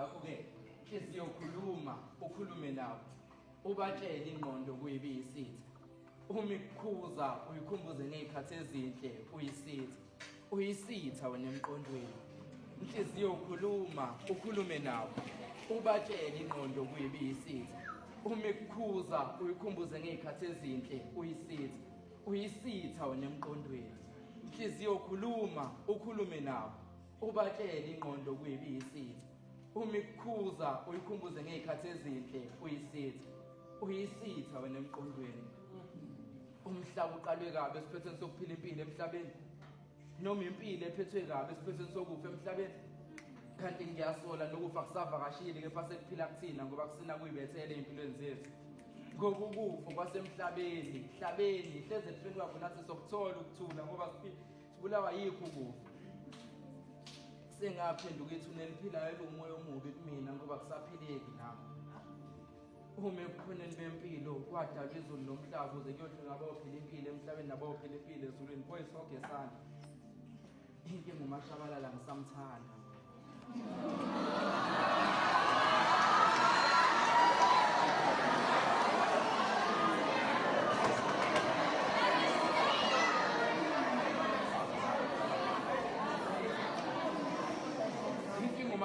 Ngakho-ke siyokhuluma ukhulume nabo ubatshele ingqondo kuyibiyisitha uma ikukhuza uyikhumbuze ngezikhathi ezinhle uyisitha uyisitha wena emqondweni inhliziyo ukhuluma ukhulume nabo ubatshele ingqondo kuyibiyisitha uma ikukhuza uyikhumbuze ngezikhathi ezinhle uyisitha uyisitha wena emqondweni inhliziyo ukhuluma ukhulume nabo ubatshele ingqondo kuyibiyisitha uma ikukhuza uyikhumbuze ngezikhathi ezinhle uyisitha uyisitha wena emqondweni umhlaba uqalwe kabi esiphethweni sokuphila impilo emhlabeni noma impilo ephethwe kabi esiphethweni sokufa emhlabeni kanti ngiyasola nokufa kusavakashile kepha sekuphila kuthina ngoba kusina kuyibethele empilweni zethu ngoba ukufa kwasemhlabeni hlabeni hleze ebusweni kwakho nathi sokuthola ukuthula ngoba sibulawa yikho ukufa sengaphenduka ithuneni liphilayo umoya omubi kumina ngoba kusaphileki nami uma ekukhoneni bempilo kwadalwa izulu nomhlaba ukuze kuyohlala abayophila impilo emhlabeni nabayophila impilo ezulwini koyisonke esandla inkinga uMashabalala ngisamthanda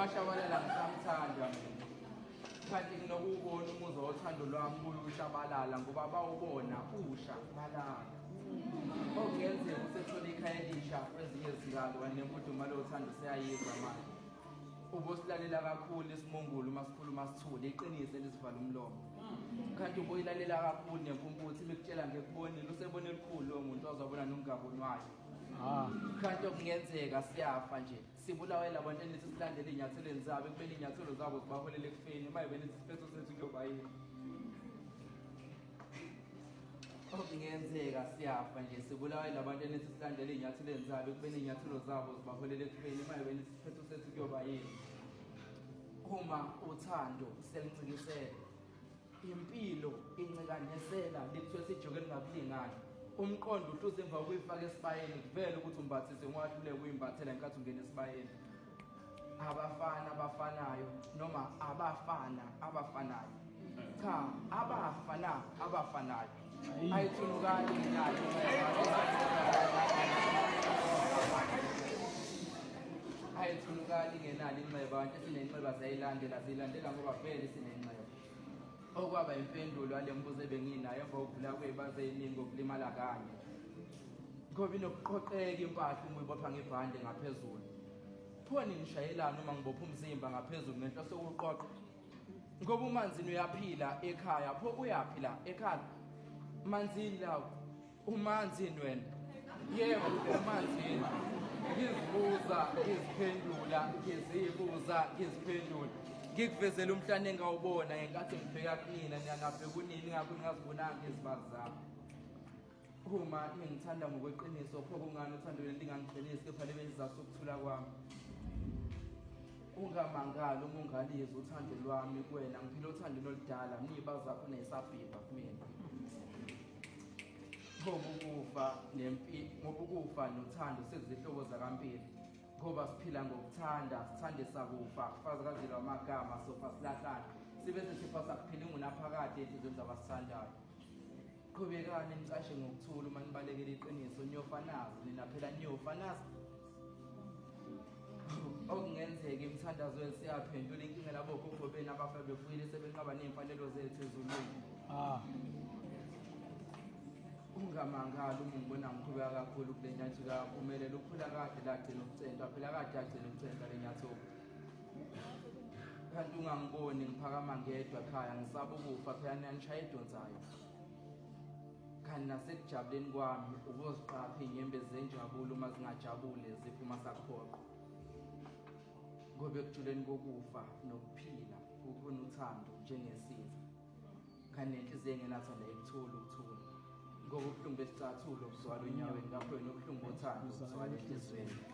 uMashabalala ngisamthanda kanti nginokubona umuzwa wothando lwami kuyushabalala ngoba bawubona ushabalala okungenzeka usethola ikhaya elisha kwezinye izikalo wanemfudumalo yothando seyayizwa manje ubosilalela kakhulu isimungulu uma sikhuluma sithule iqiniso elisivala umlomo kanti uboyilalela kakhulu nempumputhe imikutshela ngekubonile usebone elikhulu lo muntu ozobona nokungabonwayo kanti okungenzeka siyafa nje sibulawe labantu enithi silandele inyathelweni zabo ekubeni inyathelo zabo zibaholela ekufeni uma benithi isiphetho sethu kuyoba yini okungenzeka siyafa nje sibulawe labantu enithi silandele inyathelweni zabo ekubeni inyathelo zabo zibaholela ekufeni uma benithi isiphetho sethu kuyoba yini uma uthando selicikisela impilo incikanesela likuthiwe sijokeni ngakulingani umqondo uhluze emva kuyifaka esibayeni kuvela ukuthi umbathise ngwahlule kuyimbathela inkathi ungena esibayeni abafana abafanayo noma abafanayo cha abafanayo ayithulukani ngenali ayithulukani ngenali inxeba abantu esinenxeba zilandela ngoba vele sinenxeba okwaba impendulo yale mbuzo ebenginayo emva kokuvula kwebaze eningi okulimala kanye ngoba inokuqoqeka impahla uma uyibopha ngebhande ngaphezulu phoni ngishayelana uma ngibopha umzimba ngaphezulu ngento sokuqoqa ngoba umanzini uyaphila ekhaya pho uyaphila ekhaya manzini lawo umanzini wena yebo umanzini ngizibuza ngiziphendula ngiziphendula ngikuvezela umhlane engawubona ngenkathi ngibheka kunina ningabheka kunini ngakho ngingazibonanga izibazi zami uma ngithanda ngokweqiniso pho kungani uthando lingangigcinisi kepha libe izizathu ukuthula kwami ungamangali uma ungalizi uthando lwami kuwena ngiphila uthando loludala niba zakho nesabhibha kumina ngoba ukufa nothando sekuzihlobo zakampilo ngoba siphila ngokuthanda sithande sakufa kufazikazile amagama sofa silahlana sibese sifa sakuphila ingunaphakade ezizweni zabasithandayo qhubekani nicashe ngokuthula uma nibalekele iqiniso niyofanazi nina phela niyofanazi okungenzeka imithandazo esiyaphendula inkinga labo gogo beni abafa befuyile sebenqaba nezimfanelo zethu ezulwini ungamangali uma ngibona ngiqhubeka kakhulu kule nyathelo kaphumelela ukhula kade lagcina ukucenta phela kade agcina ukucenta le nyathelo kanti ungangiboni ngiphakama ngedwa ekhaya ngisaba ukufa phela niyangishaya idonsayo kanti nasekujabuleni kwami ukuziqapha iy'nyembe zenjabulo uma zingajabule ziphuma sakuphoqa ngoba ekujuleni kokufa nokuphila kukhona uthando njengesitha kanti nenhliziyo engenathanda ikuthula ukuthula ngoba ubuhlungu besicathulo kuzwala onyaweni ngakho yena ubuhlungu bothando kuzwala enhliziyweni